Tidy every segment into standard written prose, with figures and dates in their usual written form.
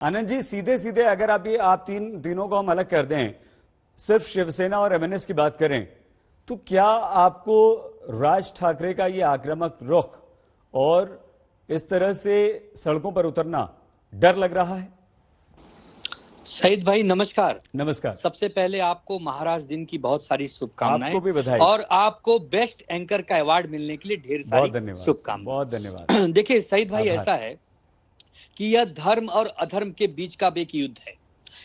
आनंद जी, सीधे सीधे अगर आप तीनों को हम अलग कर दें, सिर्फ शिवसेना और एमएनएस की बात करें, तो क्या आपको राज ठाकरे का ये आक्रामक रुख और इस तरह से सड़कों पर उतरना डर लग रहा है? सईद भाई नमस्कार। नमस्कार। सबसे पहले आपको महाराज दिन की बहुत सारी शुभकामनाएं। आपको भी बधाई। और आपको बेस्ट एंकर का अवार्ड मिलने के लिए ढेर सारी शुभकामनाएं। बहुत धन्यवाद। देखिए सईद भाई, ऐसा है कि यह धर्म और अधर्म के बीच का एक युद्ध है।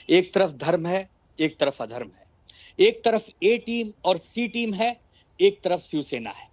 एक तरफ धर्म है, एक तरफ अधर्म है। एक तरफ ए टीम और सी टीम है, एक तरफ शिवसेना है।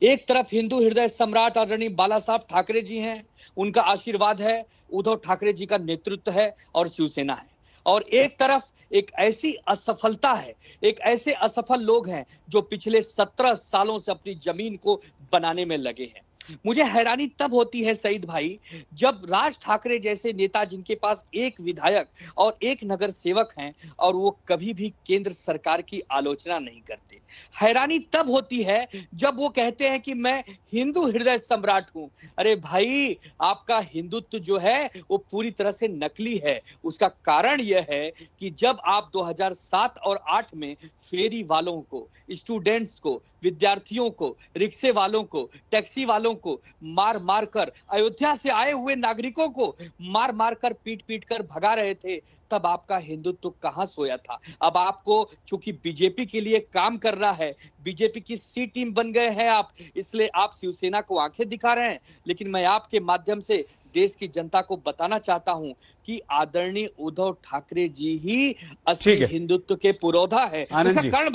एक तरफ हिंदू हृदय सम्राट आदरणीय बाला साहब ठाकरे जी हैं, उनका आशीर्वाद है, उद्धव ठाकरे जी का नेतृत्व है और शिवसेना है। और एक तरफ एक ऐसी असफलता है, एक ऐसे असफल लोग हैं जो पिछले 17 सालों से अपनी जमीन को बनाने में लगे हैं। मुझे हैरानी तब होती है सईद भाई, जब राज ठाकरे जैसे नेता, जिनके पास एक विधायक और एक नगर सेवक हैं, और वो कभी भी केंद्र सरकार की आलोचना नहीं करते। हैरानी तब होती है जब वो कहते हैं कि मैं हिंदू हृदय सम्राट हूं। अरे भाई, आपका हिंदुत्व जो है वो पूरी तरह से नकली है। उसका कारण यह है कि जब आप 2007 और 8 में फेरी वालों को, स्टूडेंट्स को, विद्यार्थियों को, रिक्शे वालों को, टैक्सी वालों को मार मार कर, अयोध्या से आए हुए नागरिकों को मार मार कर, पीट पीट कर भगा रहे थे, तब आपका हिंदुत्व कहां सोया था? अब आपको चूंकि बीजेपी के लिए काम करना है, बीजेपी की सी टीम बन गए हैं आप, इसलिए आप शिवसेना को आंखें दिखा रहे हैं। लेकिन मैं आपके माध्यम से देश की जनता को बताना चाहता हूं कि आदरणीय उद्धव ठाकरे जी ही असली हिंदुत्व के पुरोधा है। उसका कारण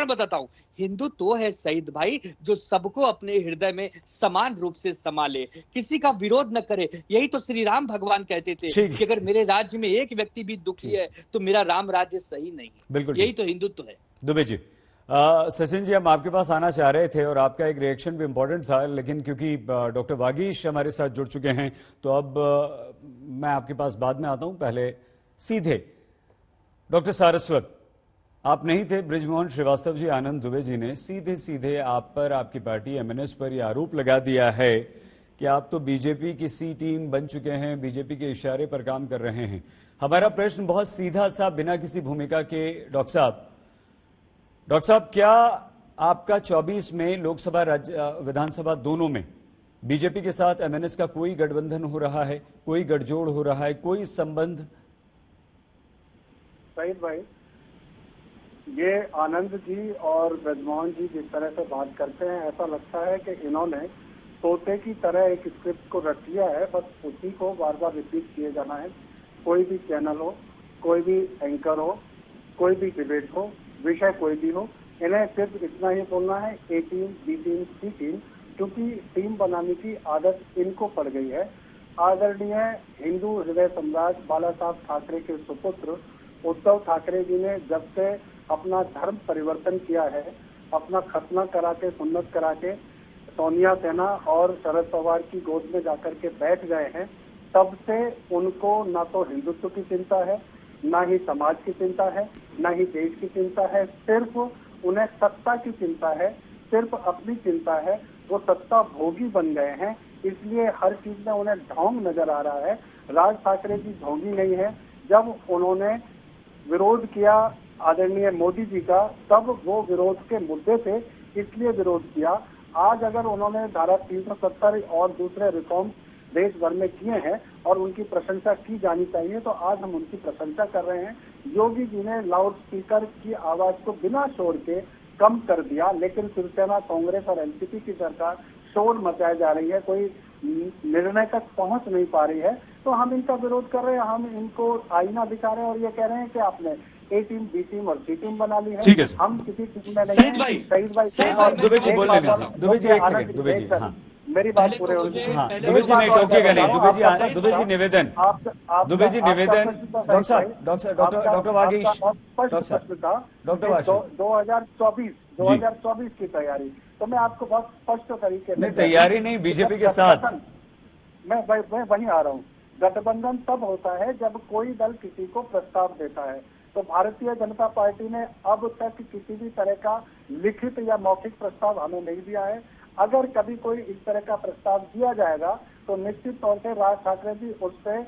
बताता हूं। हिंदुत्व वो है सईद भाई जो सबको अपने हृदय में समान रूप से संभाले, किसी का विरोध न करे। यही तो श्री राम भगवान कहते थे कि अगर मेरे राज्य में एक व्यक्ति भी दुखी है तो मेरा राम राज्य सही नहीं है। बिल्कुल, यही तो हिंदुत्व है। दुबे जी, सचिन जी, हम आपके पास आना चाह रहे थे और आपका एक रिएक्शन भी इंपॉर्टेंट था, लेकिन क्योंकि डॉक्टर वागीश हमारे साथ जुड़ चुके हैं, तो अब मैं आपके पास बाद में आता हूं। पहले सीधे डॉक्टर सारस्वत, आप नहीं थे, बृजमोहन श्रीवास्तव जी, आनंद दुबे जी ने सीधे सीधे आप पर, आपकी पार्टी एमएनएस पर यह आरोप लगा दिया है कि आप तो बीजेपी की सी टीम बन चुके हैं, बीजेपी के इशारे पर काम कर रहे हैं। हमारा प्रश्न बहुत सीधा सा, बिना किसी भूमिका के, डॉक्टर साहब, क्या आपका 24 में लोकसभा विधानसभा दोनों में बीजेपी के साथ एमएनएस का कोई गठबंधन हो रहा है, कोई गठजोड़ हो रहा है, कोई संबंध? सईद भाई, ये आनंद जी और ब्रजमोहन जी जिस तरह से बात करते हैं, ऐसा लगता है कि इन्होंने तोते की तरह एक स्क्रिप्ट को रख लिया है, बस उसी को बार बार रिपीट किए जाना है। कोई भी चैनल हो, कोई भी एंकर हो, कोई भी डिबेट हो, विषय कोई भी हो, इन्हें सिर्फ इतना ही बोलना है, ए टीम, बी टीम, सी टीम, क्योंकि टीम बनाने की आदत इनको पड़ गई है। आदरणीय हिंदू हृदय सम्राट बाला साहब ठाकरे के सुपुत्र उद्धव ठाकरे जी ने जब से अपना धर्म परिवर्तन किया है, अपना खतना करा के, सुन्नत करा के सोनिया सेना और शरद पवार की गोद में जाकर के बैठ गए हैं, तब से उनको ना तो हिंदुत्व की चिंता है, ना ही समाज की चिंता है, ना ही देश की चिंता है। सिर्फ उन्हें सत्ता की चिंता है, सिर्फ अपनी चिंता है। वो सत्ता भोगी बन गए हैं, इसलिए हर चीज में उन्हें ढोंग नजर आ रहा है। राज ठाकरे जी ढोंगी नहीं है। जब उन्होंने विरोध किया आदरणीय मोदी जी का, तब वो विरोध के मुद्दे थे, इसलिए विरोध किया। आज अगर उन्होंने धारा 370 और दूसरे रिफॉर्म देश भर में किए हैं और उनकी प्रशंसा की जानी चाहिए, तो आज हम उनकी प्रशंसा कर रहे हैं। योगी जी ने लाउड स्पीकर की आवाज को बिना शोर के कम कर दिया, लेकिन शिवसेना, कांग्रेस और एनसीपी की सरकार शोर मचाई जा रही है, कोई निर्णय तक पहुंच नहीं पा रही है, तो हम इनका विरोध कर रहे हैं। हम इनको आईना दिखा रहे हैं और ये कह रहे हैं कि आपने ए टीम, बी टीम और सी टीम बना ली है। ठीक है, हम किसी टीम में नहीं है। दुबे जी बोलने में, दुबे जी एक सेकंड, दुबे जी, हाँ, मेरी बात पूरे हो गई। हाँ, दुबे जी नहीं टोकेगा नहीं। दुबे जी निवेदन, दुबे जी निवेदन, डॉक्टर वागीश, डॉक्टर वागीश, 2024 की तैयारी, तो मैं आपको बहुत स्पष्ट तरीके से, नहीं तैयारी नहीं, बीजेपी के साथ मैं वहीं आ रहा हूँ। गठबंधन तब होता है जब कोई दल किसी को प्रस्ताव देता है। तो भारतीय जनता पार्टी ने अब तक किसी भी तरह का लिखित या मौखिक प्रस्ताव हमें नहीं दिया है। अगर कभी कोई इस तरह का प्रस्ताव दिया जाएगा तो निश्चित तौर से राज ठाकरे जी उस पर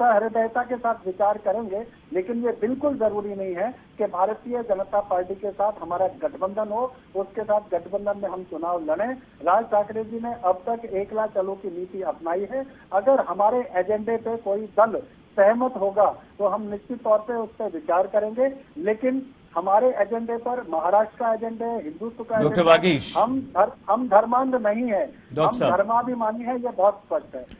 सहृदयता के साथ विचार करेंगे, लेकिन ये बिल्कुल जरूरी नहीं है कि भारतीय जनता पार्टी के साथ हमारा गठबंधन हो, उसके साथ गठबंधन में हम चुनाव लड़ें। राज ठाकरे जी ने अब तक एकला चलो की नीति अपनाई है। अगर हमारे एजेंडे पे कोई दल सहमत होगा तो हम निश्चित तौर पे उस पर विचार करेंगे, लेकिन हमारे एजेंडे पर महाराष्ट्र का एजेंडे है, हिंदुत्व का डॉक्टर एजेंडा है। वागीश, हम धर्मांध नहीं है, हम डॉक्टर साहब, धर्माभिमानी है, ये बहुत स्पष्ट है।